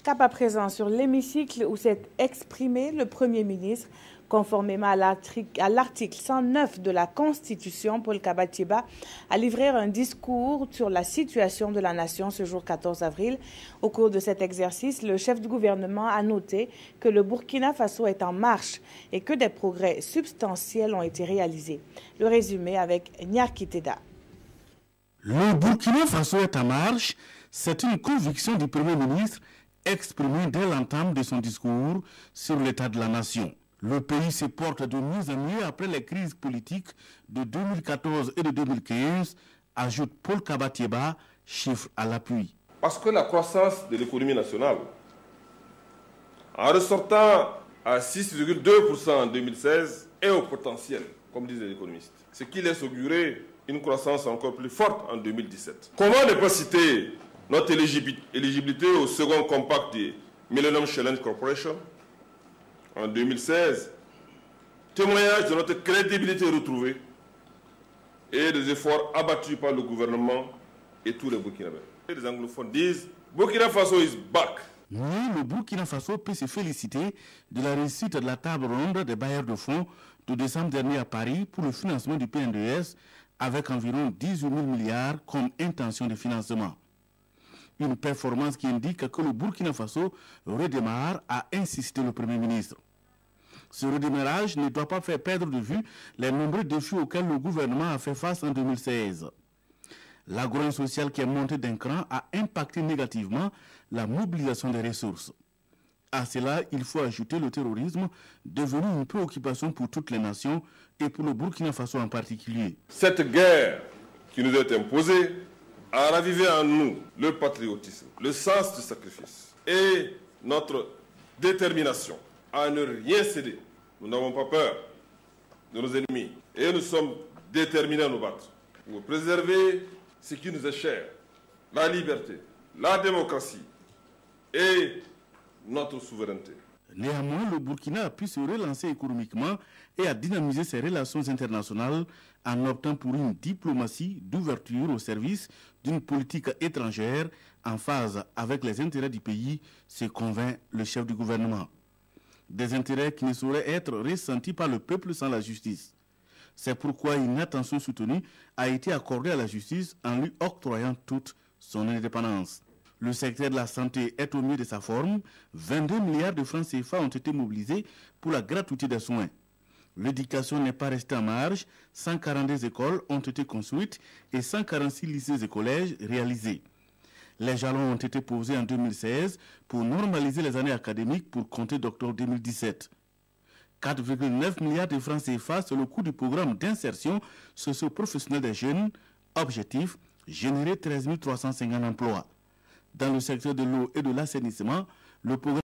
Cap à présent sur l'hémicycle où s'est exprimé le Premier ministre. Conformément à l'article 109 de la Constitution, Paul Kabatieba a livré un discours sur la situation de la nation ce jour 14 avril. Au cours de cet exercice, le chef du gouvernement a noté que le Burkina Faso est en marche et que des progrès substantiels ont été réalisés. Le résumé avec Nyarki Teda. Le Burkina Faso est en marche, c'est une conviction du Premier ministre exprimée dès l'entame de son discours sur l'état de la nation. Le pays se porte de mieux en mieux après les crises politiques de 2014 et de 2015, ajoute Paul Kabatieba, chiffre à l'appui. Parce que la croissance de l'économie nationale, en ressortant à 6,2% en 2016, est au potentiel, comme disent les économistes. Ce qui laisse augurer une croissance encore plus forte en 2017. Comment ne pas citer notre éligibilité au second compact du Millennium Challenge Corporation en 2016, témoignage de notre crédibilité retrouvée et des efforts abattus par le gouvernement et tous les Burkinabés. Les anglophones disent « Burkina Faso is back ». Oui, le Burkina Faso peut se féliciter de la réussite de la table ronde des bailleurs de fonds de décembre dernier à Paris pour le financement du PNDS avec environ 18 000 milliards comme intention de financement. Une performance qui indique que le Burkina Faso redémarre, a insisté le Premier ministre. Ce redémarrage ne doit pas faire perdre de vue les nombreux défis auxquels le gouvernement a fait face en 2016. La grogne sociale qui est montée d'un cran a impacté négativement la mobilisation des ressources. À cela, il faut ajouter le terrorisme, devenu une préoccupation pour toutes les nations et pour le Burkina Faso en particulier. Cette guerre qui nous est imposée a ravivé en nous le patriotisme, le sens du sacrifice et notre détermination à ne rien céder. Nous n'avons pas peur de nos ennemis et nous sommes déterminés à nous battre pour préserver ce qui nous est cher, la liberté, la démocratie et notre souveraineté. Néanmoins, le Burkina a pu se relancer économiquement et a dynamisé ses relations internationales en optant pour une diplomatie d'ouverture au service d'une politique étrangère en phase avec les intérêts du pays, se convainc le chef du gouvernement. Des intérêts qui ne sauraient être ressentis par le peuple sans la justice. C'est pourquoi une attention soutenue a été accordée à la justice en lui octroyant toute son indépendance. Le secteur de la santé est au mieux de sa forme. 22 milliards de francs CFA ont été mobilisés pour la gratuité des soins. L'éducation n'est pas restée en marge. 142 écoles ont été construites et 146 lycées et collèges réalisés. Les jalons ont été posés en 2016 pour normaliser les années académiques pour compter d'octobre 2017. 4,9 milliards de francs CFA, c'est le coût du programme d'insertion socio-professionnelle des jeunes. Objectif, générer 13 350 emplois. Dans le secteur de l'eau et de l'assainissement, le programme